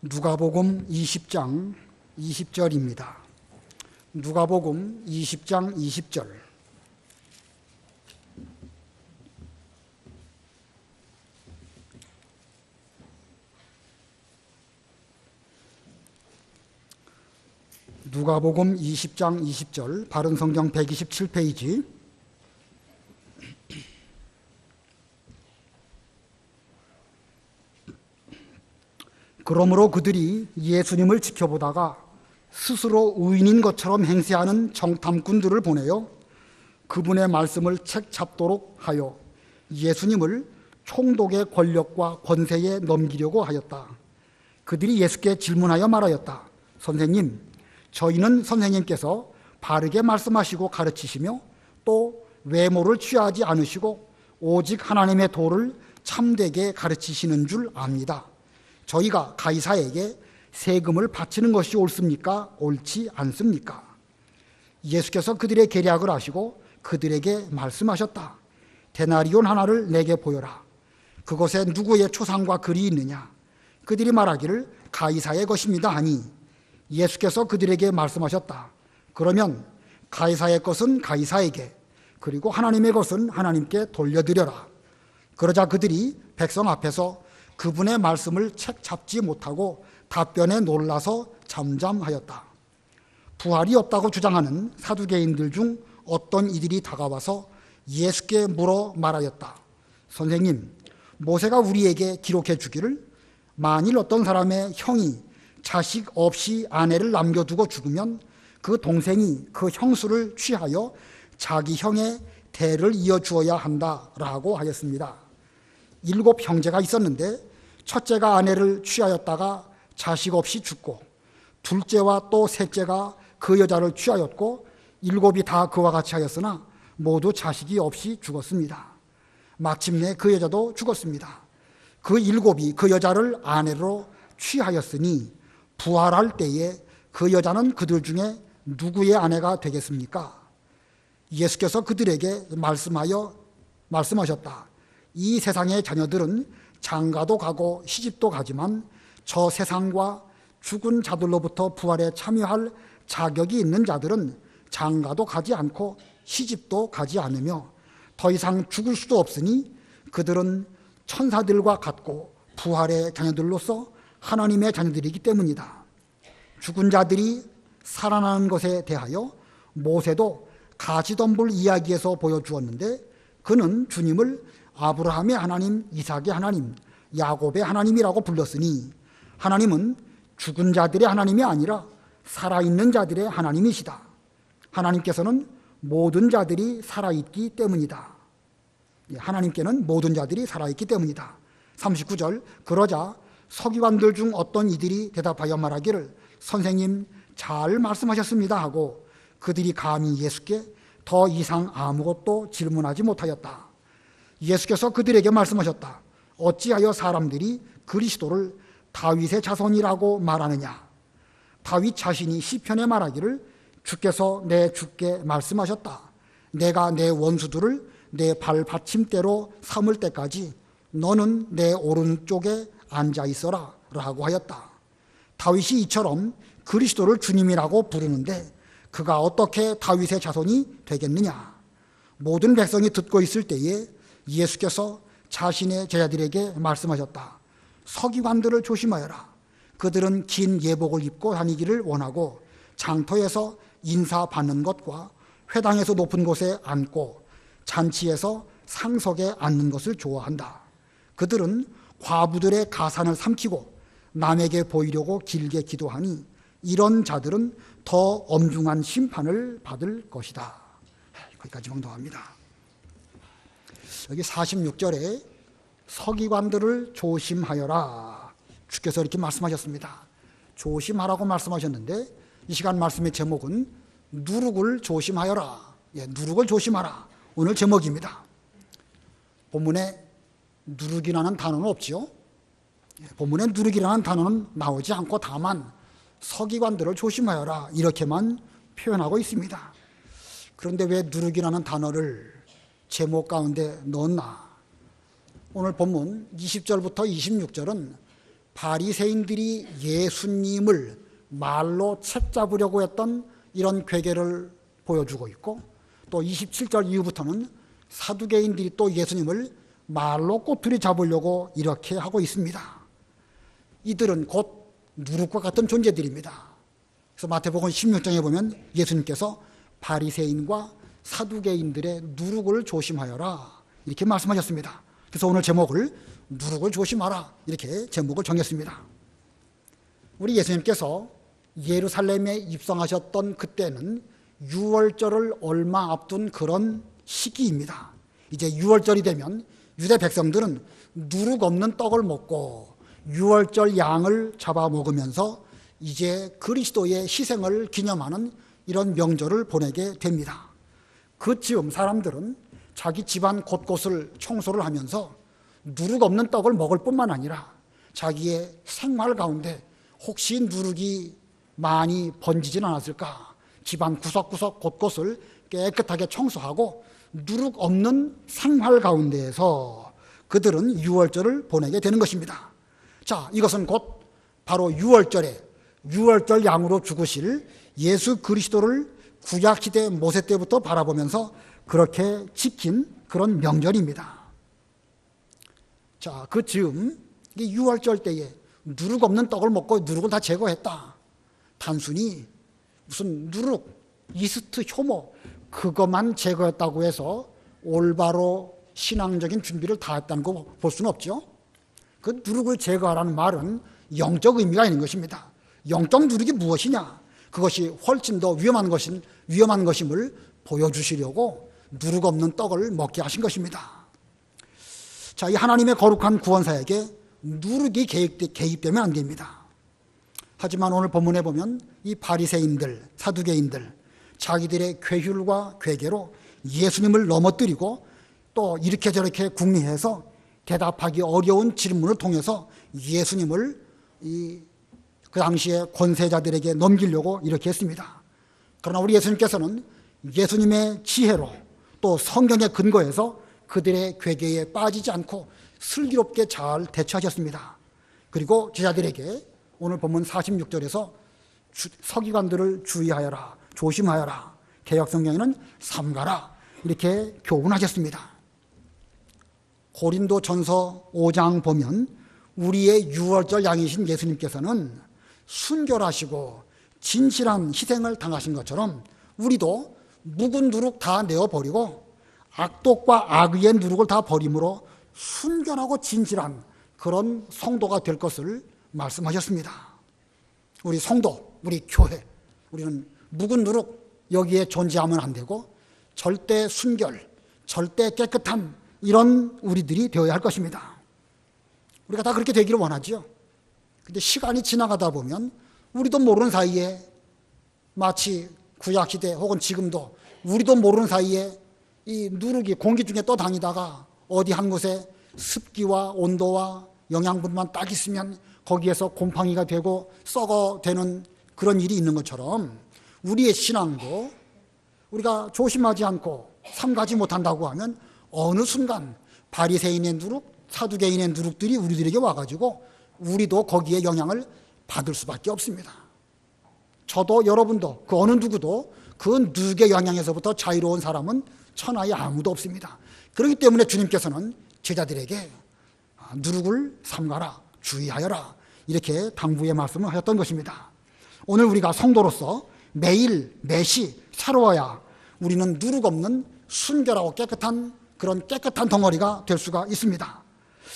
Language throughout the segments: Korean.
누가복음 20장 20절입니다. 누가복음 20장 20절. 누가복음 20장 20절, 바른성경 127페이지. 그러므로 그들이 예수님을 지켜보다가 스스로 의인인 것처럼 행세하는 정탐꾼들을 보내어 그분의 말씀을 책잡도록 하여 예수님을 총독의 권력과 권세에 넘기려고 하였다. 그들이 예수께 질문하여 말하였다. 선생님, 저희는 선생님께서 바르게 말씀하시고 가르치시며 또 외모를 취하지 않으시고 오직 하나님의 도를 참되게 가르치시는 줄 압니다. 저희가 가이사에게 세금을 바치는 것이 옳습니까? 옳지 않습니까? 예수께서 그들의 계략을 아시고 그들에게 말씀하셨다. 데나리온 하나를 내게 보여라. 그것에 누구의 초상과 글이 있느냐? 그들이 말하기를 가이사의 것입니다 하니 예수께서 그들에게 말씀하셨다. 그러면 가이사의 것은 가이사에게, 그리고 하나님의 것은 하나님께 돌려드려라. 그러자 그들이 백성 앞에서 그분의 말씀을 책잡지 못하고 답변에 놀라서 잠잠하였다. 부활이 없다고 주장하는 사두개인들 중 어떤 이들이 다가와서 예수께 물어 말하였다. 선생님, 모세가 우리에게 기록해 주기를 만일 어떤 사람의 형이 자식 없이 아내를 남겨두고 죽으면 그 동생이 그 형수를 취하여 자기 형의 대를 이어주어야 한다라고 하였습니다. 7 형제가 있었는데 첫째가 아내를 취하였다가 자식 없이 죽고, 둘째와 또 셋째가 그 여자를 취하였고 7이 다 그와 같이 하였으나 모두 자식이 없이 죽었습니다. 마침내 그 여자도 죽었습니다. 그 7이 그 여자를 아내로 취하였으니 부활할 때에 그 여자는 그들 중에 누구의 아내가 되겠습니까? 예수께서 그들에게 말씀하셨다. 이 세상의 자녀들은 장가도 가고 시집도 가지만 저 세상과 죽은 자들로부터 부활에 참여할 자격이 있는 자들은 장가도 가지 않고 시집도 가지 않으며 더 이상 죽을 수도 없으니 그들은 천사들과 같고 부활의 자녀들로서 하나님의 자녀들이기 때문이다. 죽은 자들이 살아나는 것에 대하여 모세도 가시덤불 이야기에서 보여주었는데 그는 주님을 아브라함의 하나님, 이삭의 하나님, 야곱의 하나님이라고 불렀으니 하나님은 죽은 자들의 하나님이 아니라 살아있는 자들의 하나님이시다. 하나님께서는 모든 자들이 살아있기 때문이다. 하나님께는 모든 자들이 살아있기 때문이다. 39절, 그러자 서기관들 중 어떤 이들이 대답하여 말하기를 선생님 잘 말씀하셨습니다 하고 그들이 감히 예수께 더 이상 아무것도 질문하지 못하였다. 예수께서 그들에게 말씀하셨다. 어찌하여 사람들이 그리스도를 다윗의 자손이라고 말하느냐? 다윗 자신이 시편에 말하기를 주께서 내 주께 말씀하셨다. 내가 내 원수들을 내 발 받침대로 삼을 때까지 너는 내 오른쪽에 앉아 있어라 라고 하였다. 다윗이 이처럼 그리스도를 주님이라고 부르는데 그가 어떻게 다윗의 자손이 되겠느냐? 모든 백성이 듣고 있을 때에 예수께서 자신의 제자들에게 말씀하셨다. 서기관들을 조심하여라. 그들은 긴 예복을 입고 다니기를 원하고 장터에서 인사받는 것과 회당에서 높은 곳에 앉고 잔치에서 상석에 앉는 것을 좋아한다. 그들은 과부들의 가산을 삼키고 남에게 보이려고 길게 기도하니 이런 자들은 더 엄중한 심판을 받을 것이다. 거기까지 봉독합니다. 여기 46절에 서기관들을 조심하여라. 주께서 이렇게 말씀하셨습니다. 조심하라고 말씀하셨는데 이 시간 말씀의 제목은 누룩을 조심하여라. 누룩을 조심하라. 오늘 제목입니다. 본문에 누룩이라는 단어는 없지요. 본문에 누룩이라는 단어는 나오지 않고 다만 서기관들을 조심하여라 이렇게만 표현하고 있습니다. 그런데 왜 누룩이라는 단어를 제목 가운데 넣었나? 오늘 본문 20절부터 26절은 바리새인들이 예수님을 말로 책잡으려고 했던 이런 괴계를 보여주고 있고, 또 27절 이후부터는 사두개인들이 또 예수님을 말로 꼬투리 잡으려고 이렇게 하고 있습니다. 이들은 곧 누룩과 같은 존재들입니다. 그래서 마태복음 16장에 보면 예수님께서 바리새인과 사두개인들의 누룩을 조심하여라 이렇게 말씀하셨습니다. 그래서 오늘 제목을 누룩을 조심하라 이렇게 제목을 정했습니다. 우리 예수님께서 예루살렘에 입성하셨던 그때는 유월절을 얼마 앞둔 그런 시기입니다. 이제 유월절이 되면 유대 백성들은 누룩 없는 떡을 먹고 유월절 양을 잡아 먹으면서 이제 그리스도의 희생을 기념하는 이런 명절을 보내게 됩니다. 그 즈음 사람들은 자기 집안 곳곳을 청소를 하면서 누룩 없는 떡을 먹을 뿐만 아니라 자기의 생활 가운데 혹시 누룩이 많이 번지진 않았을까, 집안 구석구석 곳곳을 깨끗하게 청소하고 누룩 없는 생활 가운데에서 그들은 유월절을 보내게 되는 것입니다. 자, 이것은 곧 바로 유월절 양으로 죽으실 예수 그리스도를 구약시대 모세 때부터 바라보면서 그렇게 지킨 그런 명절입니다. 자, 그 즈음 유월절 때에 누룩 없는 떡을 먹고 누룩을 다 제거했다. 단순히 무슨 누룩, 이스트, 효모 그것만 제거했다고 해서 올바로 신앙적인 준비를 다 했다는 거 볼 수는 없죠. 그 누룩을 제거하라는 말은 영적 의미가 있는 것입니다. 영적 누룩이 무엇이냐? 그것이 훨씬 더 위험한 것임을 보여주시려고 누룩 없는 떡을 먹게 하신 것입니다. 자, 이 하나님의 거룩한 구원사에게 누룩이 개입되면 안 됩니다. 하지만 오늘 본문에 보면 이 바리새인들, 사두개인들 자기들의 괴휼과 괴계로 예수님을 넘어뜨리고 또 이렇게 저렇게 궁리해서 대답하기 어려운 질문을 통해서 예수님을 그 당시에 권세자들에게 넘기려고 이렇게 했습니다. 그러나 우리 예수님께서는 예수님의 지혜로 또 성경의 근거에서 그들의 괴계에 빠지지 않고 슬기롭게 잘 대처하셨습니다. 그리고 제자들에게 오늘 본문 46절에서 서기관들을 주의하여라, 조심하여라, 개역성경에는 삼가라 이렇게 교훈하셨습니다. 고린도전서 5장 보면 우리의 유월절 양이신 예수님께서는 순결하시고 진실한 희생을 당하신 것처럼 우리도 묵은 누룩 다 내어버리고 악독과 악의의 누룩을 다 버림으로 순결하고 진실한 그런 성도가 될 것을 말씀하셨습니다. 우리 성도, 우리 교회, 우리는 묵은 누룩 여기에 존재하면 안 되고 절대 순결, 절대 깨끗함 이런 우리들이 되어야 할 것입니다. 우리가 다 그렇게 되기를 원하죠. 근데 시간이 지나가다 보면 우리도 모르는 사이에 마치 구약시대 혹은 지금도 우리도 모르는 사이에 이 누룩이 공기 중에 떠다니다가 어디 한 곳에 습기와 온도와 영양분만 딱 있으면 거기에서 곰팡이가 되고 썩어대는 그런 일이 있는 것처럼 우리의 신앙도 우리가 조심하지 않고 삼가지 못한다고 하면 어느 순간 바리새인의 누룩, 사두개인의 누룩들이 우리들에게 와가지고 우리도 거기에 영향을 받을 수밖에 없습니다. 저도 여러분도 그 어느 누구도 그 누룩의 영향에서부터 자유로운 사람은 천하에 아무도 없습니다. 그렇기 때문에 주님께서는 제자들에게 누룩을 삼가라, 주의하여라 이렇게 당부의 말씀을 하셨던 것입니다. 오늘 우리가 성도로서 매일 매시 새로워야 우리는 누룩 없는 순결하고 깨끗한 그런 깨끗한 덩어리가 될 수가 있습니다.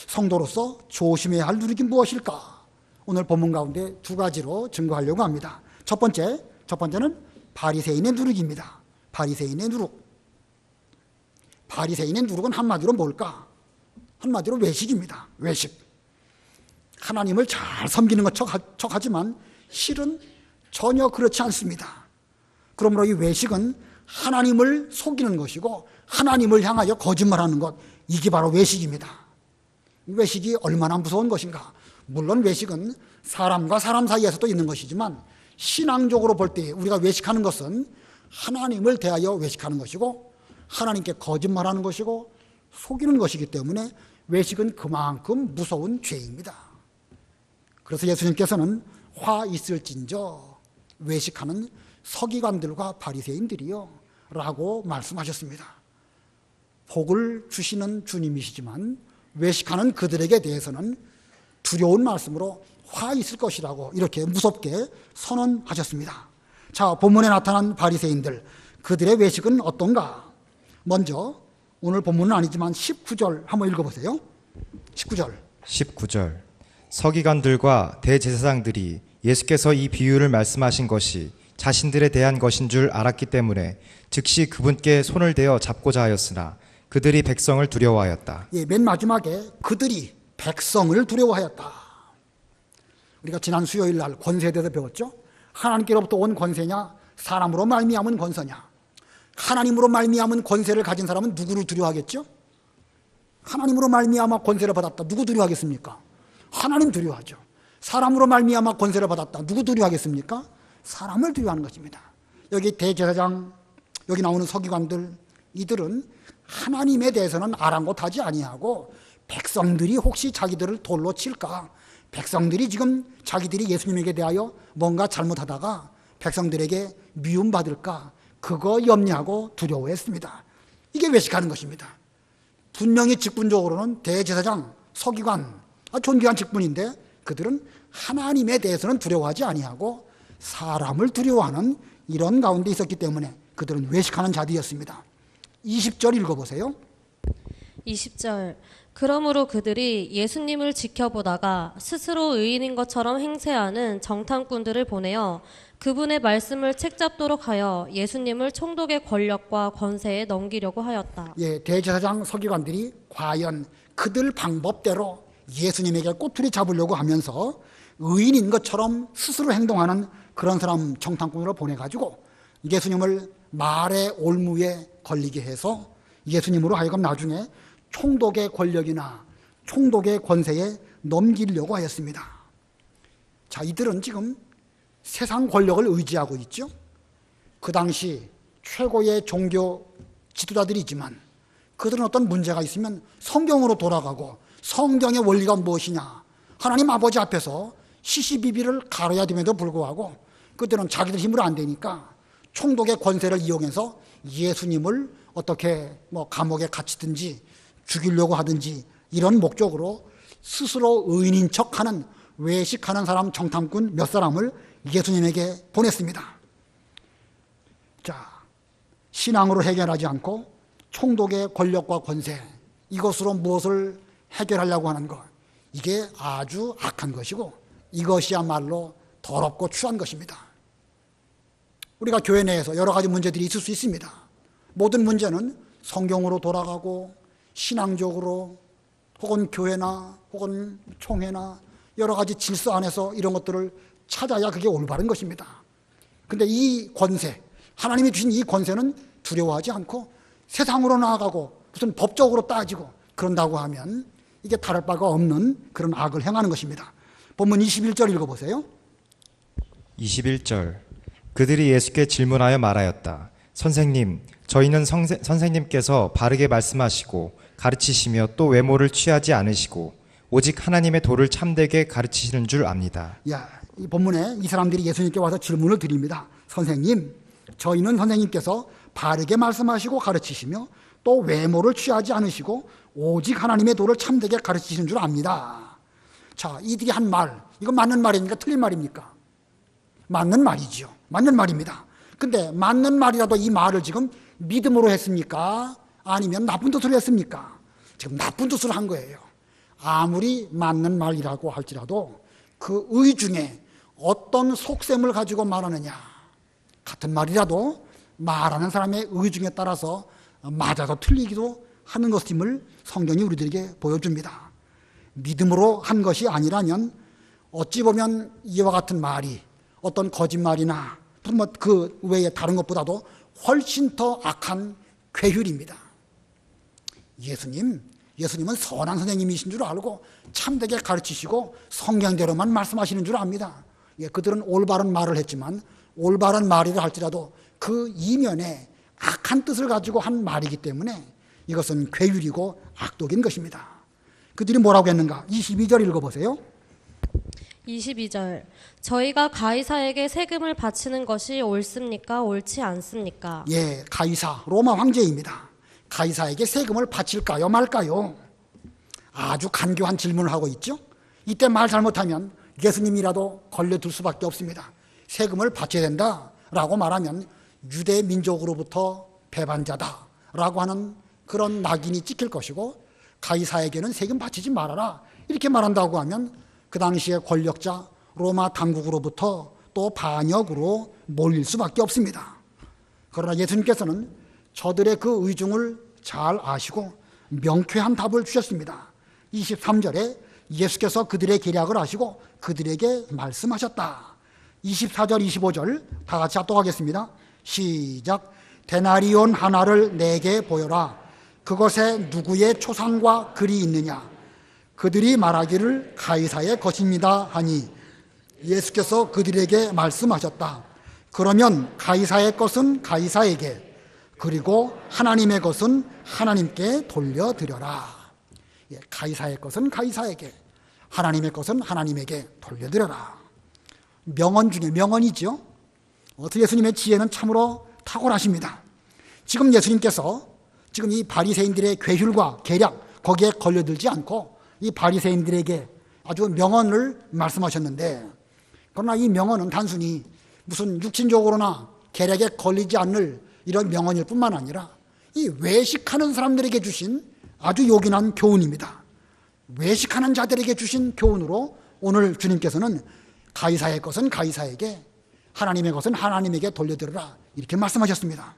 성도로서 조심해야 할 누룩이 무엇일까? 오늘 본문 가운데 두 가지로 증거하려고 합니다. 첫 번째는 바리새인의 누룩입니다. 바리새인의 누룩. 바리새인의 누룩은 한마디로 뭘까? 한마디로 외식입니다. 외식. 하나님을 잘 섬기는 것 척하지만 실은 전혀 그렇지 않습니다. 그러므로 이 외식은 하나님을 속이는 것이고 하나님을 향하여 거짓말하는 것, 이게 바로 외식입니다. 외식이 얼마나 무서운 것인가? 물론 외식은 사람과 사람 사이에서도 있는 것이지만 신앙적으로 볼 때 우리가 외식하는 것은 하나님을 대하여 외식하는 것이고 하나님께 거짓말하는 것이고 속이는 것이기 때문에 외식은 그만큼 무서운 죄입니다. 그래서 예수님께서는 화 있을진저 외식하는 서기관들과 바리새인들이요 라고 말씀하셨습니다. 복을 주시는 주님이시지만 외식하는 그들에게 대해서는 두려운 말씀으로 화 있을 것이라고 이렇게 무섭게 선언하셨습니다. 자, 본문에 나타난 바리새인들, 그들의 외식은 어떤가? 먼저 오늘 본문은 아니지만 19절 한번 읽어보세요. 19절. 서기관들과 대제사장들이 예수께서 이 비유를 말씀하신 것이 자신들에 대한 것인 줄 알았기 때문에 즉시 그분께 손을 대어 잡고자 하였으나 그들이 백성을 두려워하였다. 예, 맨 마지막에 그들이 백성을 두려워하였다. 우리가 지난 수요일 날 권세에 대해서 배웠죠. 하나님께로부터 온 권세냐, 사람으로 말미암은 권세냐. 하나님으로 말미암은 권세를 가진 사람은 누구를 두려워하겠죠? 하나님으로 말미암아 권세를 받았다. 누구 두려워하겠습니까? 하나님 두려워하죠. 사람으로 말미암아 권세를 받았다. 누구 두려워하겠습니까? 사람을 두려워하는 것입니다. 여기 대제사장, 여기 나오는 서기관들, 이들은 하나님에 대해서는 아랑곳하지 아니하고 백성들이 혹시 자기들을 돌로 칠까, 백성들이 지금 자기들이 예수님에게 대하여 뭔가 잘못하다가 백성들에게 미움받을까, 그거 염려하고 두려워했습니다. 이게 외식하는 것입니다. 분명히 직분적으로는 대제사장, 서기관, 존귀한 직분인데 그들은 하나님에 대해서는 두려워하지 아니하고 사람을 두려워하는 이런 가운데 있었기 때문에 그들은 외식하는 자들이었습니다. 20절 읽어보세요. 20절. 그러므로 그들이 예수님을 지켜보다가 스스로 의인인 것처럼 행세하는 정탐꾼들을 보내어 그분의 말씀을 책잡도록 하여 예수님을 총독의 권력과 권세에 넘기려고 하였다. 예, 대제사장 서기관들이 과연 그들 방법대로 예수님에게 꼬투리 잡으려고 하면서 의인인 것처럼 스스로 행동하는 그런 사람 정탐꾼으로 보내가지고 예수님을 말의 올무에 걸리게 해서 예수님으로 하여금 나중에 총독의 권력이나 총독의 권세에 넘기려고 하였습니다. 자, 이들은 지금 세상 권력을 의지하고 있죠. 그 당시 최고의 종교 지도자들이지만 그들은 어떤 문제가 있으면 성경으로 돌아가고 성경의 원리가 무엇이냐, 하나님 아버지 앞에서 시시비비를 가려야 됨에도 불구하고 그들은 자기들 힘으로 안 되니까 총독의 권세를 이용해서 예수님을 어떻게 감옥에 갇히든지 죽이려고 하든지 이런 목적으로 스스로 의인인 척하는 외식하는 사람 정탐꾼 몇 사람을 예수님에게 보냈습니다. 자, 신앙으로 해결하지 않고 총독의 권력과 권세, 이것으로 무엇을 해결하려고 하는 것, 이게 아주 악한 것이고 이것이야말로 더럽고 추한 것입니다. 우리가 교회 내에서 여러 가지 문제들이 있을 수 있습니다. 모든 문제는 성경으로 돌아가고 신앙적으로 혹은 교회나 혹은 총회나 여러 가지 질서 안에서 이런 것들을 찾아야 그게 올바른 것입니다. 근데 이 권세, 하나님이 주신 이 권세는 두려워하지 않고 세상으로 나아가고 무슨 법적으로 따지고 그런다고 하면 이게 다를 바가 없는 그런 악을 행하는 것입니다. 본문 21절 읽어보세요. 21절. 그들이 예수께 질문하여 말하였다. 선생님, 저희는 선생님께서 바르게 말씀하시고 가르치시며 또 외모를 취하지 않으시고 오직 하나님의 도를 참되게 가르치시는 줄 압니다. 야, 이 본문에 이 사람들이 예수님께 와서 질문을 드립니다. 선생님, 저희는 선생님께서 바르게 말씀하시고 가르치시며 또 외모를 취하지 않으시고 오직 하나님의 도를 참되게 가르치시는 줄 압니다. 자, 이들이 한 말, 이거 맞는 말입니까? 틀린 말입니까? 맞는 말이죠. 맞는 말입니다. 근데 맞는 말이라도 이 말을 지금 믿음으로 했습니까? 아니면 나쁜 뜻으로 했습니까? 지금 나쁜 뜻으로 한 거예요. 아무리 맞는 말이라고 할지라도 그 의 중에 어떤 속셈을 가지고 말하느냐, 같은 말이라도 말하는 사람의 의 중에 따라서 맞아도 틀리기도 하는 것임을 성경이 우리들에게 보여줍니다. 믿음으로 한 것이 아니라면 어찌 보면 이와 같은 말이 어떤 거짓말이나 그 외에 다른 것보다도 훨씬 더 악한 괴휼입니다. 예수님은 선한 선생님이신 줄 알고 참되게 가르치시고 성경대로만 말씀하시는 줄 압니다. 그들은 올바른 말을 했지만 올바른 말이라 할지라도 그 이면에 악한 뜻을 가지고 한 말이기 때문에 이것은 괴휼이고 악독인 것입니다. 그들이 뭐라고 했는가? 22절 읽어보세요. 22절. 저희가 가이사에게 세금을 바치는 것이 옳습니까? 옳지 않습니까? 예, 가이사, 로마 황제입니다. 가이사에게 세금을 바칠까요, 말까요? 아주 간교한 질문을 하고 있죠. 이때 말 잘못하면 예수님이라도 걸려들 수밖에 없습니다. 세금을 바쳐야 된다라고 말하면 유대 민족으로부터 배반자다라고 하는 그런 낙인이 찍힐 것이고, 가이사에게는 세금 바치지 말아라 이렇게 말한다고 하면 그 당시의 권력자 로마 당국으로부터 또 반역으로 몰릴 수밖에 없습니다. 그러나 예수님께서는 저들의 그 의중을 잘 아시고 명쾌한 답을 주셨습니다. 23절에 예수께서 그들의 계략을 아시고 그들에게 말씀하셨다. 24절 25절 다 같이 합독하겠습니다. 시작. 데나리온 하나를 내게 보여라. 그것에 누구의 초상과 글이 있느냐? 그들이 말하기를 가이사의 것입니다 하니 예수께서 그들에게 말씀하셨다. 그러면 가이사의 것은 가이사에게, 그리고 하나님의 것은 하나님께 돌려드려라. 예, 가이사의 것은 가이사에게, 하나님의 것은 하나님에게 돌려드려라. 명언 중에 명언이죠. 예수님의 지혜는 참으로 탁월하십니다. 지금 예수님께서 지금 이 바리새인들의 괴휼과 계략 거기에 걸려들지 않고 이 바리새인들에게 아주 명언을 말씀하셨는데, 그러나 이 명언은 단순히 무슨 육신적으로나 계략에 걸리지 않을 이런 명언일 뿐만 아니라 이 외식하는 사람들에게 주신 아주 요긴한 교훈입니다. 외식하는 자들에게 주신 교훈으로 오늘 주님께서는 가이사의 것은 가이사에게, 하나님의 것은 하나님에게 돌려드려라 이렇게 말씀하셨습니다.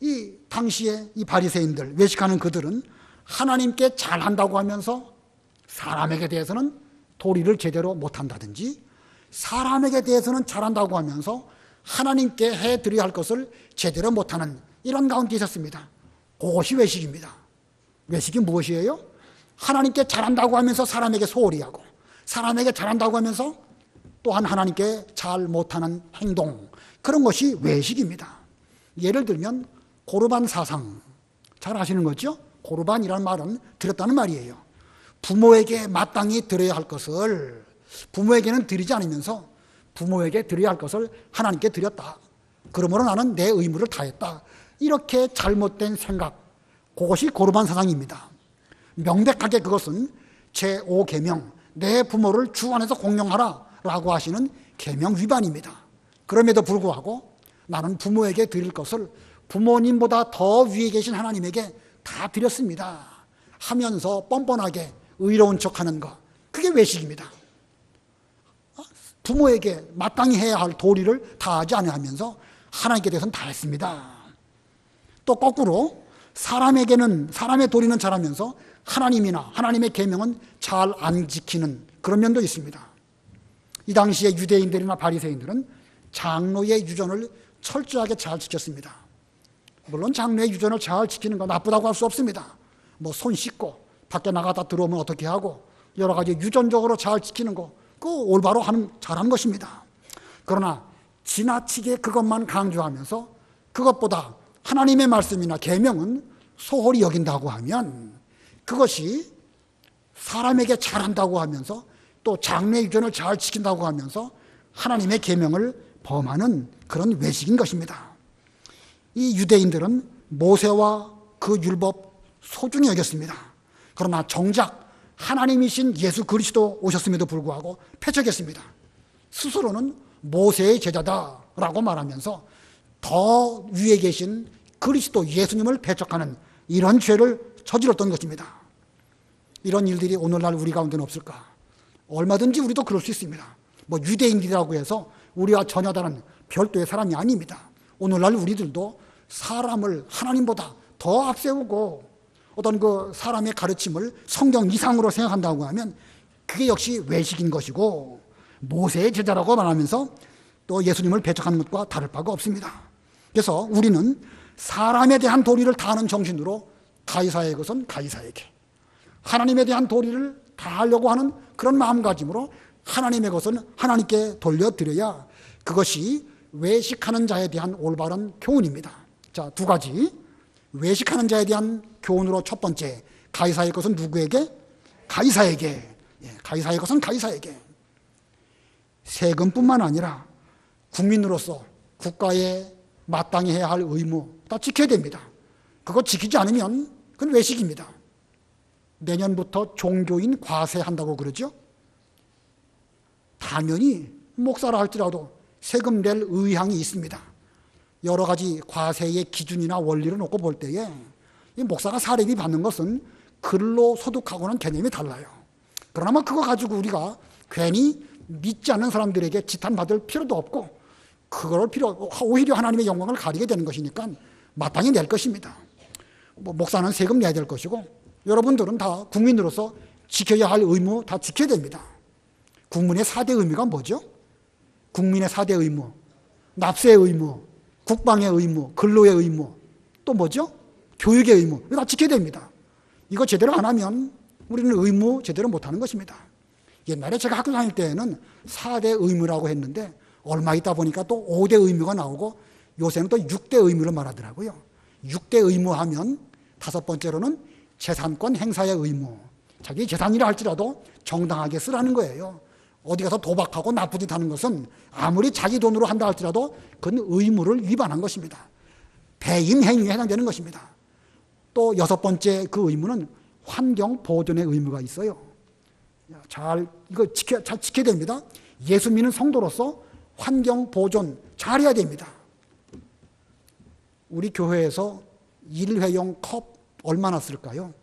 이 당시에 이 바리새인들, 외식하는 그들은 하나님께 잘한다고 하면서 사람에게 대해서는 도리를 제대로 못한다든지, 사람에게 대해서는 잘한다고 하면서 하나님께 해드려야 할 것을 제대로 못하는 이런 가운데 있었습니다. 그것이 외식입니다. 외식이 무엇이에요? 하나님께 잘한다고 하면서 사람에게 소홀히 하고, 사람에게 잘한다고 하면서 또한 하나님께 잘 못하는 행동, 그런 것이 외식입니다. 예를 들면 고르반 사상, 잘 아시는 거죠? 고르반이라는 말은 드렸다는 말이에요. 부모에게 마땅히 드려야 할 것을 부모에게는 드리지 않으면서 부모에게 드려야 할 것을 하나님께 드렸다. 그러므로 나는 내 의무를 다했다. 이렇게 잘못된 생각, 그것이 고르반 사상입니다. 명백하게 그것은 제5계명, 내 부모를 주 안에서 공경하라 라고 하시는 계명 위반입니다. 그럼에도 불구하고 나는 부모에게 드릴 것을 부모님보다 더 위에 계신 하나님에게 다 드렸습니다 하면서 뻔뻔하게 의로운 척하는 것, 그게 외식입니다. 부모에게 마땅히 해야 할 도리를 다하지 않으면서 하나님께 대해서는 다 했습니다. 또 거꾸로 사람에게는, 사람의 도리는 잘하면서 하나님이나 하나님의 계명은 잘 안 지키는 그런 면도 있습니다. 이 당시에 유대인들이나 바리새인들은 장로의 유전을 철저하게 잘 지켰습니다. 물론 장로의 유전을 잘 지키는 건 나쁘다고 할 수 없습니다. 뭐 손 씻고 밖에 나가다 들어오면 어떻게 하고 여러 가지 유전적으로 잘 지키는 거, 그거 올바로 잘하는 것입니다. 그러나 지나치게 그것만 강조하면서 그것보다 하나님의 말씀이나 계명은 소홀히 여긴다고 하면 그것이 사람에게 잘한다고 하면서 또 장래 유전을 잘 지킨다고 하면서 하나님의 계명을 범하는 그런 외식인 것입니다. 이 유대인들은 모세와 그 율법 소중히 여겼습니다. 그러나 정작 하나님이신 예수 그리스도 오셨음에도 불구하고 패척했습니다. 스스로는 모세의 제자다라고 말하면서 더 위에 계신 그리스도 예수님을 배척하는 이런 죄를 저질렀던 것입니다. 이런 일들이 오늘날 우리 가운데는 없을까? 얼마든지 우리도 그럴 수 있습니다. 뭐 유대인들이라고 해서 우리와 전혀 다른 별도의 사람이 아닙니다. 오늘날 우리들도 사람을 하나님보다 더 앞세우고 어떤 그 사람의 가르침을 성경 이상으로 생각한다고 하면 그게 역시 외식인 것이고 모세의 제자라고 말하면서 또 예수님을 배척하는 것과 다를 바가 없습니다. 그래서 우리는 사람에 대한 도리를 다하는 정신으로 가이사의 것은 가이사에게, 하나님에 대한 도리를 다하려고 하는 그런 마음가짐으로 하나님의 것은 하나님께 돌려드려야 그것이 외식하는 자에 대한 올바른 교훈입니다. 자, 두 가지. 외식하는 자에 대한 교훈으로 첫 번째, 가이사의 것은 누구에게? 가이사에게. 예, 가이사의 것은 가이사에게. 세금뿐만 아니라 국민으로서 국가에 마땅히 해야 할 의무 다 지켜야 됩니다. 그거 지키지 않으면 그건 외식입니다. 내년부터 종교인 과세한다고 그러죠. 당연히 목사라 할지라도 세금 낼 의향이 있습니다. 여러 가지 과세의 기준이나 원리를 놓고 볼 때에 이 목사가 사례비 받는 것은 근로소득하고는 개념이 달라요. 그러나 그거 가지고 우리가 괜히 믿지 않는 사람들에게 지탄받을 필요도 없고 그걸 오히려 하나님의 영광을 가리게 되는 것이니까 마땅히 낼 것입니다. 목사는 세금 내야 될 것이고 여러분들은 다 국민으로서 지켜야 할 의무 다 지켜야 됩니다. 국민의 4대 의무가 뭐죠? 국민의 4대 의무, 납세의 의무, 국방의 의무, 근로의 의무, 또 뭐죠? 교육의 의무, 이거 다 지켜야 됩니다. 이거 제대로 안 하면 우리는 의무 제대로 못하는 것입니다. 옛날에 제가 학교 다닐 때에는 4대 의무라고 했는데 얼마 있다 보니까 또 5대 의무가 나오고 요새는 또 6대 의무를 말하더라고요. 6대 의무 하면 5번째로는 재산권 행사의 의무. 자기 재산이라 할지라도 정당하게 쓰라는 거예요. 어디 가서 도박하고 나쁜 짓 하는 것은 아무리 자기 돈으로 한다 할지라도 그건 의무를 위반한 것입니다. 배임 행위에 해당되는 것입니다. 또 6번째 그 의무는 환경 보존의 의무가 있어요. 이거 잘 지켜야 됩니다. 예수 믿는 성도로서 환경 보존 잘 해야 됩니다. 우리 교회에서 일회용 컵 얼마나 쓸까요?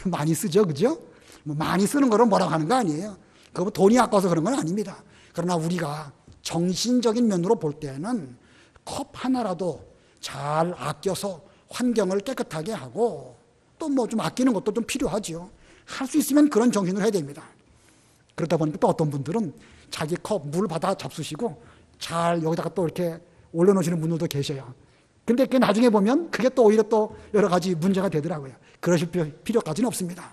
많이 쓰죠, 그죠? 많이 쓰는 거를 뭐라고 하는 거 아니에요. 그거 돈이 아까워서 그런 건 아닙니다. 그러나 우리가 정신적인 면으로 볼 때는 컵 하나라도 잘 아껴서 환경을 깨끗하게 하고 또 좀 아끼는 것도 좀 필요하죠. 할 수 있으면 그런 정신으로 해야 됩니다. 그러다 보니까 또 어떤 분들은 자기 컵 물 받아 잡수시고 잘 여기다가 또 이렇게 올려놓으시는 분들도 계셔요. 근데 그 나중에 보면 그게 또 오히려 또 여러 가지 문제가 되더라고요. 그러실 필요까지는 없습니다.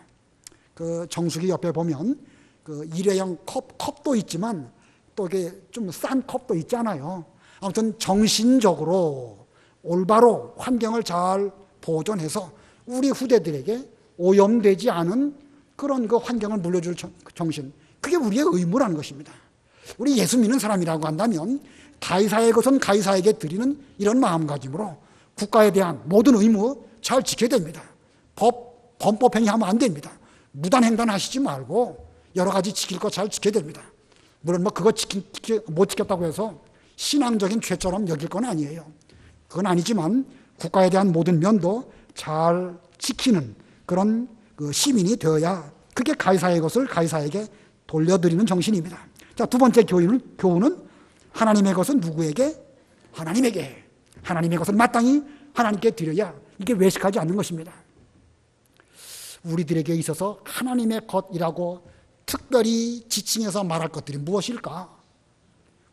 그 정수기 옆에 보면 그 일회용 컵도 있지만 또 이게 좀 싼 컵도 있잖아요. 아무튼 정신적으로 올바로 환경을 잘 보존해서 우리 후대들에게 오염되지 않은 그런 그 환경을 물려줄 정신, 그게 우리의 의무라는 것입니다. 우리 예수 믿는 사람이라고 한다면 가이사의 것은 가이사에게 드리는 이런 마음가짐으로 국가에 대한 모든 의무 잘 지켜야 됩니다. 범법 행위하면 안 됩니다. 무단횡단 하시지 말고 여러 가지 지킬 거 잘 지켜야 됩니다. 물론 그거 못 지켰다고 해서 신앙적인 죄처럼 여길 건 아니에요. 그건 아니지만 국가에 대한 모든 면도 잘 지키는 그런 그 시민이 되어야 그게 가이사의 것을 가이사에게 돌려드리는 정신입니다. 자, 두 번째 교훈은 하나님의 것은 누구에게? 하나님에게. 하나님의 것을 마땅히 하나님께 드려야 이게 외식하지 않는 것입니다. 우리들에게 있어서 하나님의 것이라고 특별히 지칭해서 말할 것들이 무엇일까?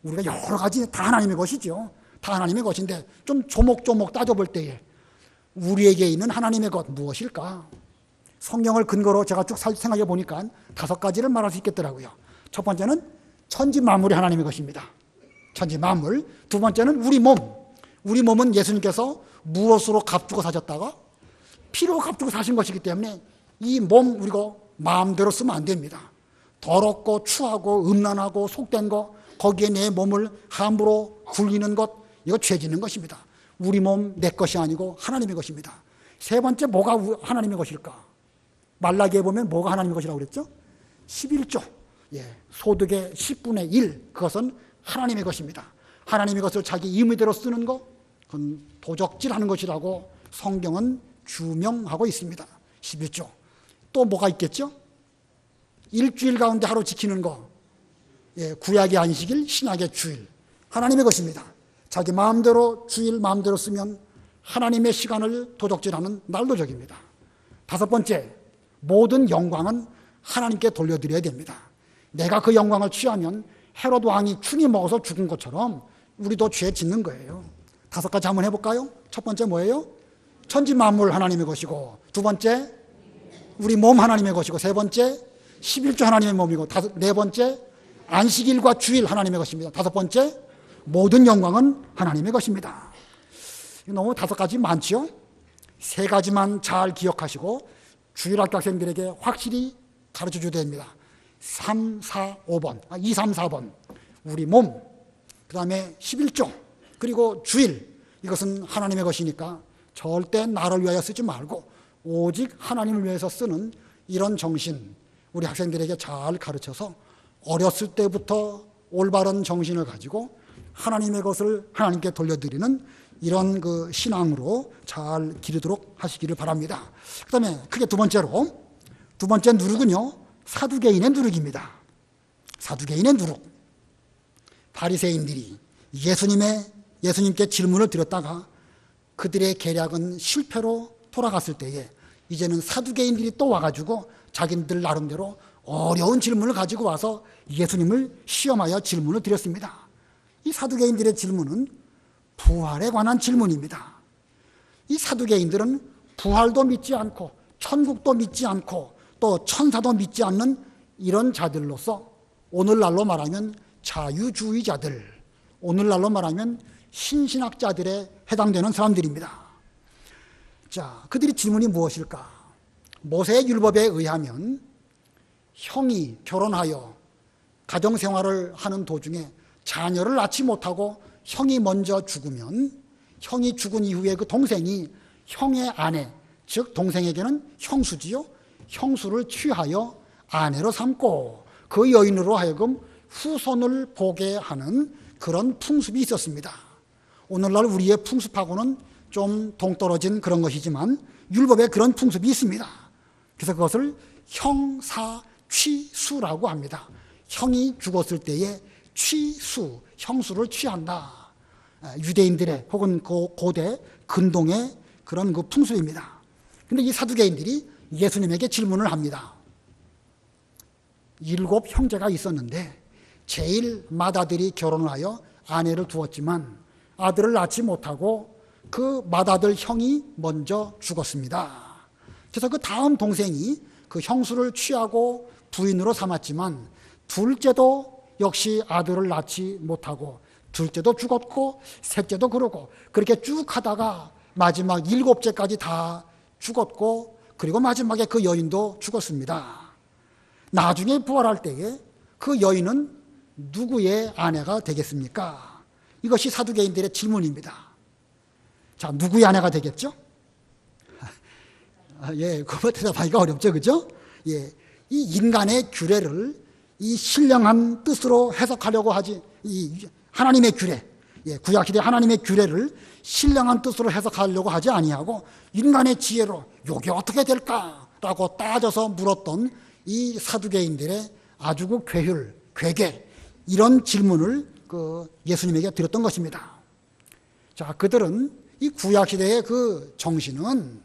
우리가 여러 가지 다 하나님의 것이죠. 다 하나님의 것인데 좀 조목조목 따져볼 때에 우리에게 있는 하나님의 것 무엇일까? 성경을 근거로 제가 쭉 생각해 보니까 5가지를 말할 수 있겠더라고요. 첫 번째는 천지 만물이 하나님의 것입니다. 천지 만물. 두 번째는 우리 몸. 우리 몸은 예수님께서 무엇으로 값주고 사셨다가 피로 값주고 사신 것이기 때문에 이 몸 우리가 마음대로 쓰면 안 됩니다. 더럽고 추하고 음란하고 속된 거, 거기에 내 몸을 함부로 굴리는 것, 이거 죄 짓는 것입니다. 우리 몸 내 것이 아니고 하나님의 것입니다. 세 번째, 뭐가 하나님의 것일까? 말라기에 보면 뭐가 하나님의 것이라고 그랬죠? 11조. 소득의 10분의 1, 그것은 하나님의 것입니다. 하나님의 것을 자기 임의대로 쓰는 것, 그건 도적질하는 것이라고 성경은 규명하고 있습니다. 11조. 또 뭐가 있겠죠? 일주일 가운데 하루 지키는 거, 구약의 안식일, 신약의 주일, 하나님의 것입니다. 자기 마음대로 주일 마음대로 쓰면 하나님의 시간을 도적질하는 날도적입니다. 5번째, 모든 영광은 하나님께 돌려드려야 됩니다. 내가 그 영광을 취하면 헤롯 왕이 충이 먹어서 죽은 것처럼 우리도 죄 짓는 거예요. 5가지 한번 해볼까요? 첫 번째 뭐예요? 천지 만물 하나님의 것이고, 두 번째 우리 몸 하나님의 것이고, 세 번째 11조 하나님의 몸이고, 네 번째 안식일과 주일 하나님의 것입니다. 5번째 모든 영광은 하나님의 것입니다. 너무 5가지 많죠? 3가지만 잘 기억하시고 주일학교 학생들에게 확실히 가르쳐줘야 됩니다. 3, 4, 5번, 2, 3, 4번. 우리 몸, 그 다음에 11조, 그리고 주일, 이것은 하나님의 것이니까 절대 나를 위하여 쓰지 말고 오직 하나님을 위해서 쓰는 이런 정신, 우리 학생들에게 잘 가르쳐서 어렸을 때부터 올바른 정신을 가지고 하나님의 것을 하나님께 돌려드리는 이런 그 신앙으로 잘 기르도록 하시기를 바랍니다. 그 다음에 크게 두 번째 누룩은요, 사두개인의 누룩입니다. 사두개인의 누룩. 바리새인들이 예수님께 질문을 드렸다가 그들의 계략은 실패로 돌아갔을 때에 이제는 사두개인들이 또 와가지고 자기들 나름대로 어려운 질문을 가지고 와서 예수님을 시험하여 질문을 드렸습니다. 이 사두개인들의 질문은 부활에 관한 질문입니다. 이 사두개인들은 부활도 믿지 않고 천국도 믿지 않고 또 천사도 믿지 않는 이런 자들로서 오늘날로 말하면 자유주의자들, 오늘날로 말하면 신신학자들에 해당되는 사람들입니다. 자, 그들의 질문이 무엇일까? 모세의 율법에 의하면 형이 결혼하여 가정생활을 하는 도중에 자녀를 낳지 못하고 형이 먼저 죽으면 형이 죽은 이후에 그 동생이 형의 아내, 즉 동생에게는 형수지요. 형수를 취하여 아내로 삼고 그 여인으로 하여금 후손을 보게 하는 그런 풍습이 있었습니다. 오늘날 우리의 풍습하고는 좀 동떨어진 그런 것이지만 율법에 그런 풍습이 있습니다. 그래서 그것을 형사취수라고 합니다. 형이 죽었을 때에 취수, 형수를 취한다. 유대인들의 혹은 고대 근동의 그런 그 풍습입니다. 그런데 이 사두개인들이 예수님에게 질문을 합니다. 7 형제가 있었는데 제일 맏아들이 결혼을 하여 아내를 두었지만 아들을 낳지 못하고 그 맏아들 형이 먼저 죽었습니다. 그래서 그 다음 동생이 그 형수를 취하고 부인으로 삼았지만 둘째도 역시 아들을 낳지 못하고 둘째도 죽었고 셋째도 그러고 그렇게 쭉 하다가 마지막 7째까지 다 죽었고 그리고 마지막에 그 여인도 죽었습니다. 나중에 부활할 때에 그 여인은 누구의 아내가 되겠습니까? 이것이 사두개인들의 질문입니다. 자, 누구의 아내가 되겠죠? 예, 그거 대답하기가 어렵죠, 그죠? 예, 이 인간의 규례를 이 신령한 뜻으로 해석하려고 하지, 이 하나님의 규례, 예, 구약시대 하나님의 규례를 신령한 뜻으로 해석하려고 하지 아니하고 인간의 지혜로 요게 어떻게 될까라고 따져서 물었던 이 사두개인들의 아주 그 괴율, 괴계 이런 질문을 그 예수님에게 드렸던 것입니다. 자, 그들은 이 구약시대의 그 정신은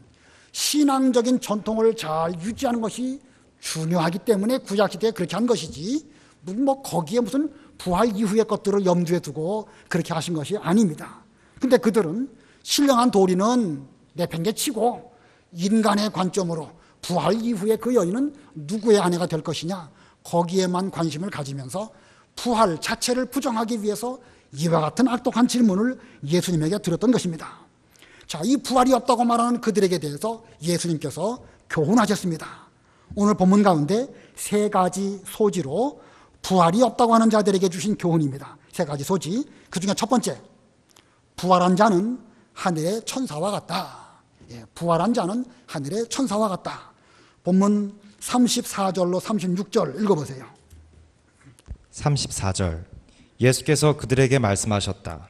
신앙적인 전통을 잘 유지하는 것이 중요하기 때문에 구약시대에 그렇게 한 것이지 뭐 거기에 무슨 부활 이후의 것들을 염두에 두고 그렇게 하신 것이 아닙니다. 근데 그들은 신령한 도리는 내팽개치고 인간의 관점으로 부활 이후에 그 여인은 누구의 아내가 될 것이냐 거기에만 관심을 가지면서 부활 자체를 부정하기 위해서 이와 같은 악독한 질문을 예수님에게 드렸던 것입니다. 자, 이 부활이 없다고 말하는 그들에게 대해서 예수님께서 교훈하셨습니다. 오늘 본문 가운데 3가지 소지로 부활이 없다고 하는 자들에게 주신 교훈입니다. 3가지 소지. 그 중에 첫 번째, 부활한 자는 하늘의 천사와 같다. 예, 부활한 자는 하늘의 천사와 같다. 본문 34절로 36절 읽어보세요. 34절 예수께서 그들에게 말씀하셨다.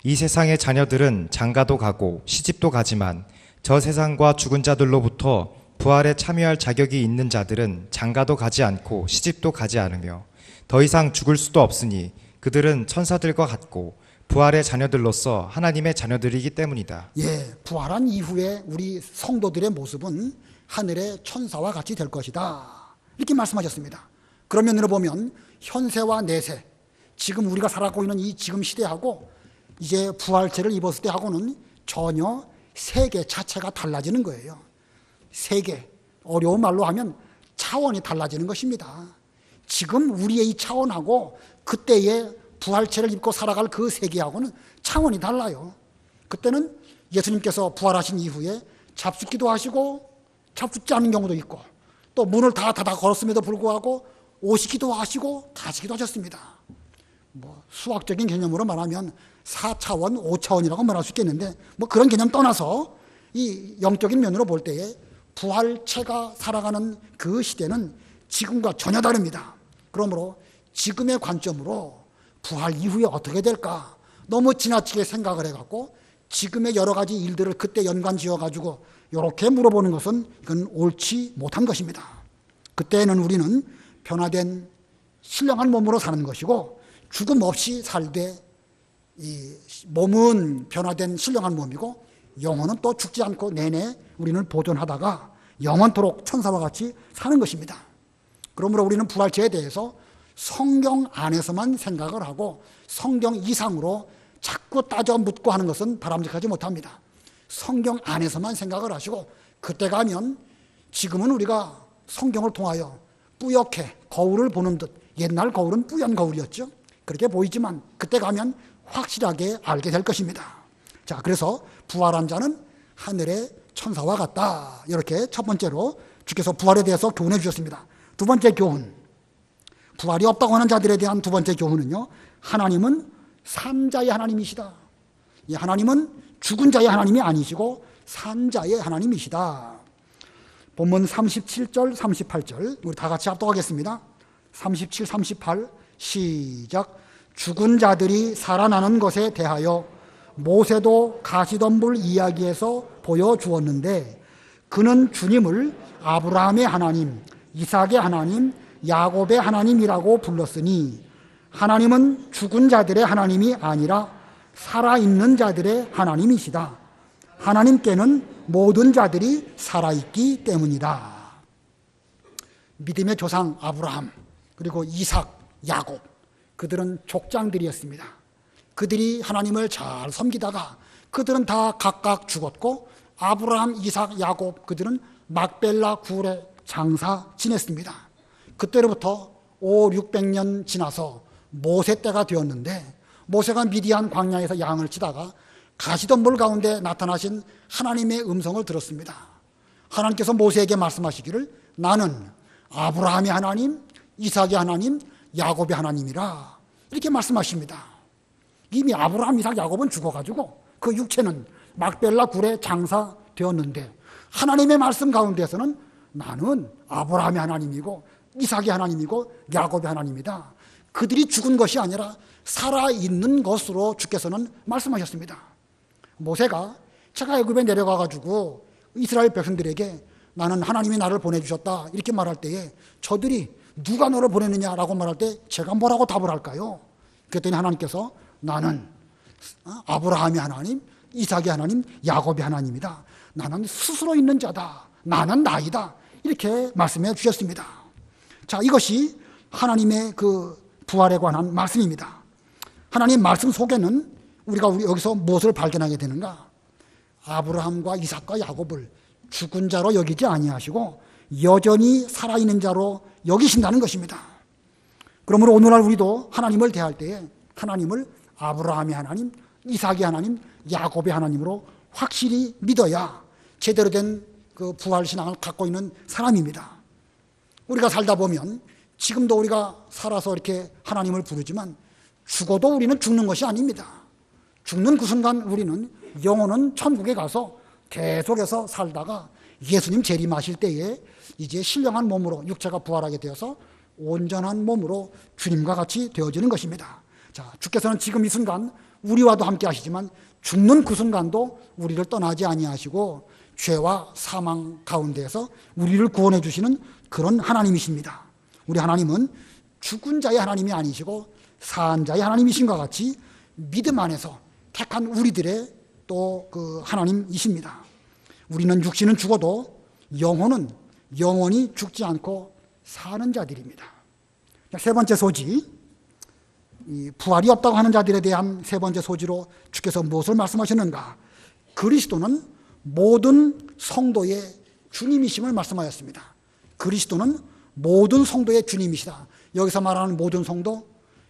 이 세상의 자녀들은 장가도 가고 시집도 가지만 저 세상과 죽은 자들로부터 부활에 참여할 자격이 있는 자들은 장가도 가지 않고 시집도 가지 않으며 더 이상 죽을 수도 없으니 그들은 천사들과 같고 부활의 자녀들로서 하나님의 자녀들이기 때문이다. 예, 부활한 이후에 우리 성도들의 모습은 하늘의 천사와 같이 될 것이다. 이렇게 말씀하셨습니다. 그런 면으로 보면 현세와 내세, 지금 우리가 살아가고 있는 이 지금 시대하고 이제 부활체를 입었을 때하고는 전혀 세계 자체가 달라지는 거예요. 세계, 어려운 말로 하면 차원이 달라지는 것입니다. 지금 우리의 이 차원하고 그때의 부활체를 입고 살아갈 그 세계하고는 차원이 달라요. 그때는 예수님께서 부활하신 이후에 잡숫기도 하시고 잡숫지 않는 경우도 있고 또 문을 다 닫아 걸었음에도 불구하고 오시기도 하시고 가시기도 하셨습니다. 수학적인 개념으로 말하면 4차원, 5차원이라고 말할 수 있겠는데 그런 개념 떠나서 이 영적인 면으로 볼 때에 부활체가 살아가는 그 시대는 지금과 전혀 다릅니다. 그러므로 지금의 관점으로 부활 이후에 어떻게 될까 너무 지나치게 생각을 해갖고 지금의 여러 가지 일들을 그때 연관 지어가지고 이렇게 물어보는 것은 이건 옳지 못한 것입니다. 그때는 우리는 변화된 신령한 몸으로 사는 것이고 죽음 없이 살되 이 몸은 변화된 신령한 몸이고 영혼은 또 죽지 않고 내내 우리는 보존하다가 영원토록 천사와 같이 사는 것입니다. 그러므로 우리는 부활체에 대해서 성경 안에서만 생각을 하고 성경 이상으로 자꾸 따져 묻고 하는 것은 바람직하지 못합니다. 성경 안에서만 생각을 하시고 그때 가면 지금은 우리가 성경을 통하여 뿌옇게 거울을 보는 듯 옛날 거울은 뿌연 거울이었죠. 그렇게 보이지만 그때 가면 확실하게 알게 될 것입니다. 자, 그래서 부활한 자는 하늘의 천사와 같다. 이렇게 첫 번째로 주께서 부활에 대해서 교훈해 주셨습니다. 두 번째 교훈, 부활이 없다고 하는 자들에 대한 두 번째 교훈은요, 하나님은 산자의 하나님이시다. 이 하나님은 죽은 자의 하나님이 아니시고 산자의 하나님이시다. 본문 37절, 38절 우리 다 같이 합독하겠습니다. 37, 38 시작. 죽은 자들이 살아나는 것에 대하여 모세도 가시덤불 이야기에서 보여주었는데 그는 주님을 아브라함의 하나님, 이삭의 하나님, 야곱의 하나님이라고 불렀으니 하나님은 죽은 자들의 하나님이 아니라 살아있는 자들의 하나님이시다. 하나님께는 모든 자들이 살아있기 때문이다. 믿음의 조상 아브라함, 그리고 이삭, 야곱, 그들은 족장들이었습니다. 그들이 하나님을 잘 섬기다가 그들은 다 각각 죽었고 아브라함, 이삭, 야곱 그들은 막벨라 굴에 장사 지냈습니다. 그때로부터 500~600년 지나서 모세 때가 되었는데 모세가 미디안 광야에서 양을 치다가 가시덤불 가운데 나타나신 하나님의 음성을 들었습니다. 하나님께서 모세에게 말씀하시기를 나는 아브라함의 하나님, 이삭의 하나님, 야곱의 하나님이라 이렇게 말씀하십니다. 이미 아브라함, 이삭, 야곱은 죽어가지고 그 육체는 막벨라 굴에 장사되었는데 하나님의 말씀 가운데서는 나는 아브라함의 하나님이고 이삭의 하나님이고 야곱의 하나님이다. 그들이 죽은 것이 아니라 살아있는 것으로 주께서는 말씀하셨습니다. 모세가 제가 애굽에 내려가가지고 이스라엘 백성들에게 나는 하나님이 나를 보내주셨다 이렇게 말할 때에 저들이 누가 너를 보내느냐라고 말할 때 제가 뭐라고 답을 할까요? 그랬더니 하나님께서 나는 아브라함의 하나님, 이삭의 하나님, 야곱의 하나님이다. 나는 스스로 있는 자다. 나는 나이다. 이렇게 말씀해 주셨습니다. 자, 이것이 하나님의 그 부활에 관한 말씀입니다. 하나님 말씀 속에는 우리가 여기서 무엇을 발견하게 되는가? 아브라함과 이삭과 야곱을 죽은 자로 여기지 아니하시고 여전히 살아있는 자로 여기신다는 것입니다. 그러므로 오늘날 우리도 하나님을 대할 때에 하나님을 아브라함의 하나님, 이삭의 하나님, 야곱의 하나님으로 확실히 믿어야 제대로 된 그 부활신앙을 갖고 있는 사람입니다. 우리가 살다 보면 지금도 우리가 살아서 이렇게 하나님을 부르지만 죽어도 우리는 죽는 것이 아닙니다. 죽는 그 순간 우리는 영혼은 천국에 가서 계속해서 살다가 예수님 재림하실 때에 이제 신령한 몸으로 육체가 부활하게 되어서 온전한 몸으로 주님과 같이 되어지는 것입니다. 자, 주께서는 지금 이 순간 우리와도 함께 하시지만 죽는 그 순간도 우리를 떠나지 아니하시고 죄와 사망 가운데에서 우리를 구원해 주시는 그런 하나님이십니다. 우리 하나님은 죽은 자의 하나님이 아니시고 산 자의 하나님이신 것 같이 믿음 안에서 택한 우리들의 또 그 하나님이십니다. 우리는 육신은 죽어도 영혼은 영원히 죽지 않고 사는 자들입니다. 세 번째 소지, 이 부활이 없다고 하는 자들에 대한 세 번째 소지로 주께서 무엇을 말씀하셨는가? 그리스도는 모든 성도의 주님이심을 말씀하였습니다. 그리스도는 모든 성도의 주님이시다. 여기서 말하는 모든 성도,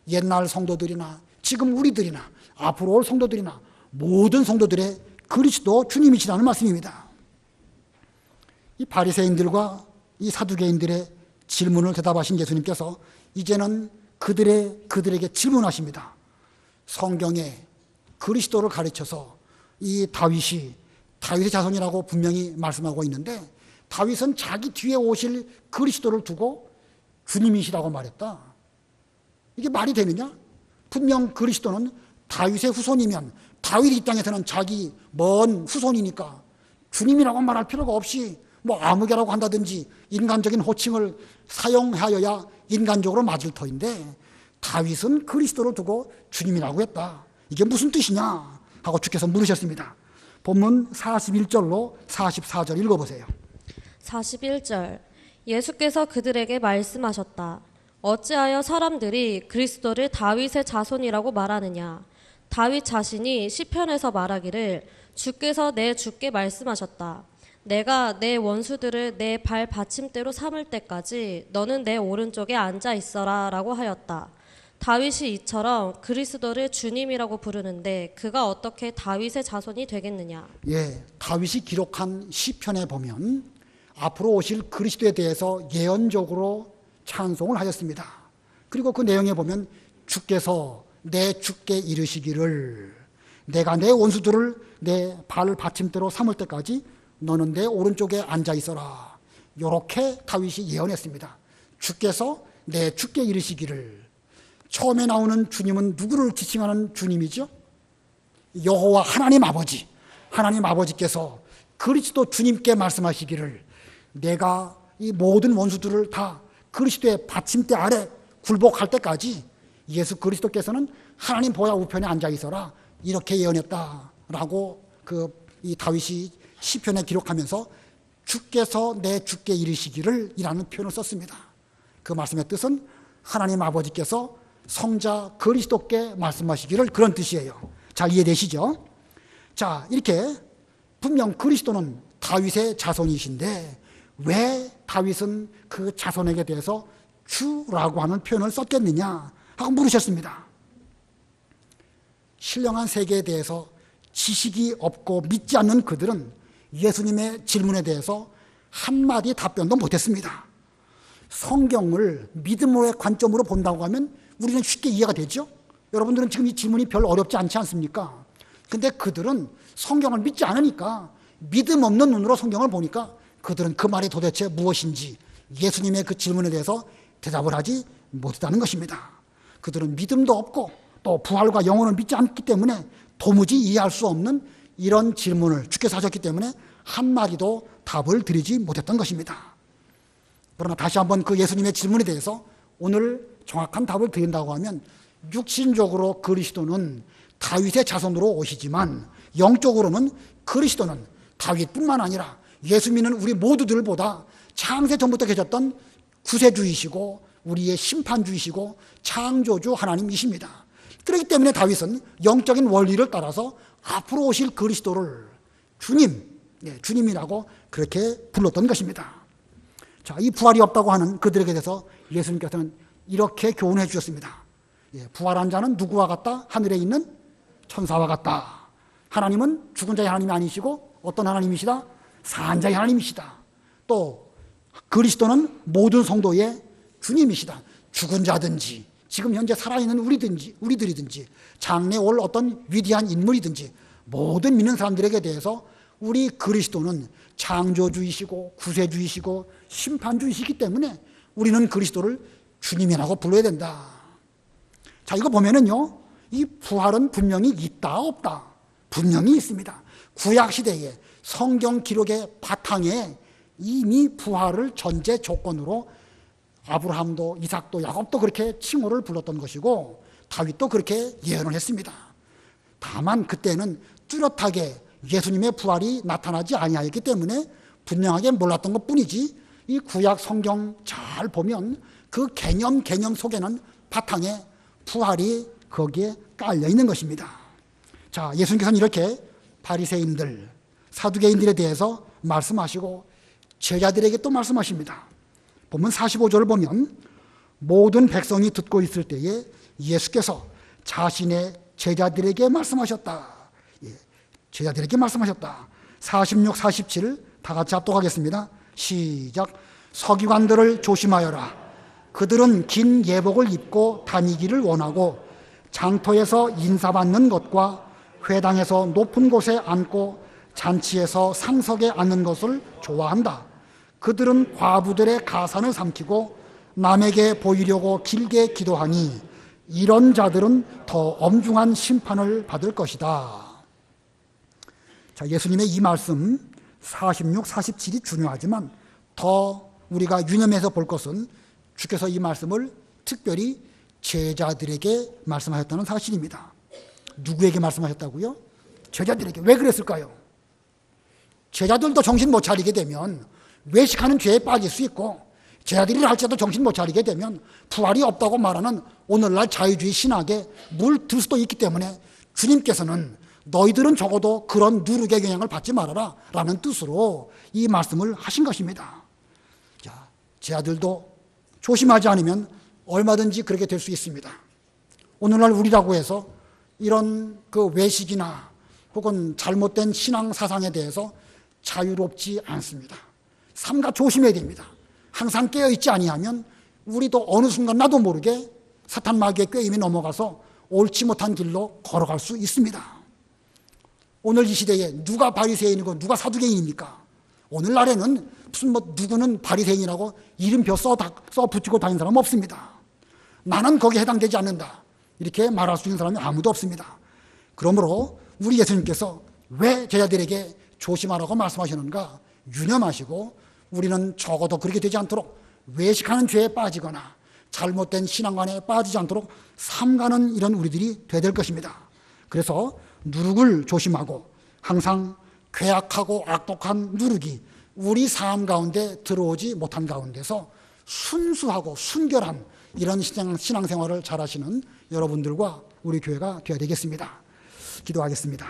옛날 성도들이나 지금 우리들이나 앞으로 올 성도들이나 모든 성도들의 그리스도 주님이시라는 말씀입니다. 이 바리새인들과 이 사두개인들의 질문을 대답하신 예수님께서 이제는 그들에게 질문하십니다. 성경에 그리스도를 가르쳐서 이 다윗의 자손이라고 분명히 말씀하고 있는데, 다윗은 자기 뒤에 오실 그리스도를 두고 주님이시라고 말했다. 이게 말이 되느냐? 분명 그리스도는 다윗의 후손이면 다윗 이 땅에서는 자기 먼 후손이니까 주님이라고 말할 필요가 없이 뭐 아무개라고 한다든지 인간적인 호칭을 사용하여야 인간적으로 맞을 터인데, 다윗은 그리스도를 두고 주님이라고 했다. 이게 무슨 뜻이냐 하고 주께서 물으셨습니다. 본문 41절로 44절 읽어보세요. 41절. 예수께서 그들에게 말씀하셨다. 어찌하여 사람들이 그리스도를 다윗의 자손이라고 말하느냐? 다윗 자신이 시편에서 말하기를 주께서 내 주께 말씀하셨다. 내가 내 원수들을 내 발 받침대로 삼을 때까지 너는 내 오른쪽에 앉아 있어라 라고 하였다. 다윗이 이처럼 그리스도를 주님이라고 부르는데 그가 어떻게 다윗의 자손이 되겠느냐? 예, 다윗이 기록한 시편에 보면 앞으로 오실 그리스도에 대해서 예언적으로 찬송을 하셨습니다. 그리고 그 내용에 보면 주께서 내 주께 이르시기를 내가 내 원수들을 내 발 받침대로 삼을 때까지 너는 내 오른쪽에 앉아 있어라. 이렇게 다윗이 예언했습니다. 주께서 내 주께 이르시기를. 처음에 나오는 주님은 누구를 지칭하는 주님이죠? 여호와 하나님 아버지. 하나님 아버지께서 그리스도 주님께 말씀하시기를 내가 이 모든 원수들을 다 그리스도의 받침대 아래 굴복할 때까지 예수 그리스도께서는 하나님 보좌 우편에 앉아 있어라. 이렇게 예언했다라고 이 다윗이 시편에 기록하면서 주께서 내 주께 이르시기를 이라는 표현을 썼습니다. 그 말씀의 뜻은 하나님 아버지께서 성자 그리스도께 말씀하시기를, 그런 뜻이에요. 잘 이해되시죠? 자, 이렇게 분명 그리스도는 다윗의 자손이신데 왜 다윗은 그 자손에게 대해서 주라고 하는 표현을 썼겠느냐 하고 물으셨습니다. 신령한 세계에 대해서 지식이 없고 믿지 않는 그들은 예수님의 질문에 대해서 한마디 답변도 못했습니다. 성경을 믿음의 관점으로 본다고 하면 우리는 쉽게 이해가 되죠? 여러분들은 지금 이 질문이 별로 어렵지 않지 않습니까? 근데 그들은 성경을 믿지 않으니까, 믿음 없는 눈으로 성경을 보니까 그들은 그 말이 도대체 무엇인지 예수님의 그 질문에 대해서 대답을 하지 못했다는 것입니다. 그들은 믿음도 없고 또 부활과 영혼을 믿지 않기 때문에 도무지 이해할 수 없는 이런 질문을 주께서 하셨기 때문에 한마디도 답을 드리지 못했던 것입니다. 그러나 다시 한번 그 예수님의 질문에 대해서 오늘 정확한 답을 드린다고 하면, 육신적으로 그리스도는 다윗의 자손으로 오시지만 영적으로는 그리스도는 다윗뿐만 아니라 예수 믿는 우리 모두들보다 창세 전부터 계셨던 구세주이시고 우리의 심판주이시고 창조주 하나님이십니다. 그렇기 때문에 다윗은 영적인 원리를 따라서 앞으로 오실 그리스도를 주님이라고 그렇게 불렀던 것입니다. 자, 이 부활이 없다고 하는 그들에게 대해서 예수님께서는 이렇게 교훈해 주셨습니다. 부활한 자는 누구와 같다? 하늘에 있는 천사와 같다. 하나님은 죽은 자의 하나님이 아니시고 어떤 하나님이시다? 산 자의 하나님이시다. 또 그리스도는 모든 성도의 주님이시다. 죽은 자든지 지금 현재 살아있는 우리들이든지 장래 올 어떤 위대한 인물이든지 모든 믿는 사람들에게 대해서 우리 그리스도는 창조주이시고 구세주이시고 심판주이시기 때문에 우리는 그리스도를 주님이라고 불러야 된다. 자, 이거 보면은요, 이 부활은 분명히 있다 없다? 분명히 있습니다. 구약시대에 성경 기록의 바탕에 이미 부활을 전제 조건으로 아브라함도 이삭도 야곱도 그렇게 칭호를 불렀던 것이고 다윗도 그렇게 예언을 했습니다. 다만 그때는 뚜렷하게 예수님의 부활이 나타나지 아니하였기 때문에 분명하게 몰랐던 것뿐이지, 이 구약 성경 잘 보면 그 개념 속에는 바탕에 부활이 거기에 깔려 있는 것입니다. 자, 예수님께서는 이렇게 바리새인들, 사두개인들에 대해서 말씀하시고 제자들에게 또 말씀하십니다. 보면 45절을 보면 모든 백성이 듣고 있을 때에 예수께서 자신의 제자들에게 말씀하셨다. 제자들에게 말씀하셨다. 46, 47 다 같이 합독하겠습니다. 시작. 서기관들을 조심하여라. 그들은 긴 예복을 입고 다니기를 원하고 장터에서 인사받는 것과 회당에서 높은 곳에 앉고 잔치에서 상석에 앉는 것을 좋아한다. 그들은 과부들의 가산을 삼키고 남에게 보이려고 길게 기도하니 이런 자들은 더 엄중한 심판을 받을 것이다. 자, 예수님의 이 말씀 46, 47이 중요하지만 더 우리가 유념해서 볼 것은 주께서 이 말씀을 특별히 제자들에게 말씀하셨다는 사실입니다. 누구에게 말씀하셨다고요? 제자들에게. 왜 그랬을까요? 제자들도 정신 못 차리게 되면 외식하는 죄에 빠질 수 있고, 제자들이 할지라도 정신 못 차리게 되면 부활이 없다고 말하는 오늘날 자유주의 신학에 물들 수도 있기 때문에 주님께서는 너희들은 적어도 그런 누룩의 영향을 받지 말아라 라는 뜻으로 이 말씀을 하신 것입니다. 자, 제자들도 조심하지 않으면 얼마든지 그렇게 될 수 있습니다. 오늘날 우리라고 해서 이런 그 외식이나 혹은 잘못된 신앙 사상에 대해서 자유롭지 않습니다. 삼가 조심해야 됩니다. 항상 깨어있지 아니하면 우리도 어느 순간 나도 모르게 사탄 마귀의 꾀임에 넘어가서 옳지 못한 길로 걸어갈 수 있습니다. 오늘 이 시대에 누가 바리새인이고 누가 사두개인입니까? 오늘날에는 무슨 누구는 바리새인이라고 이름표 써 붙이고 다니는 사람 없습니다. 나는 거기에 해당되지 않는다, 이렇게 말할 수 있는 사람이 아무도 없습니다. 그러므로 우리 예수님께서 왜 제자들에게 조심하라고 말씀하시는가 유념하시고, 우리는 적어도 그렇게 되지 않도록 외식하는 죄에 빠지거나 잘못된 신앙관에 빠지지 않도록 삼가는 이런 우리들이 돼야 될 것입니다. 그래서 누룩을 조심하고 항상 괴악하고 악독한 누룩이 우리 삶 가운데 들어오지 못한 가운데서 순수하고 순결한 이런 신앙생활을 잘하시는 여러분들과 우리 교회가 되어야 되겠습니다. 기도하겠습니다.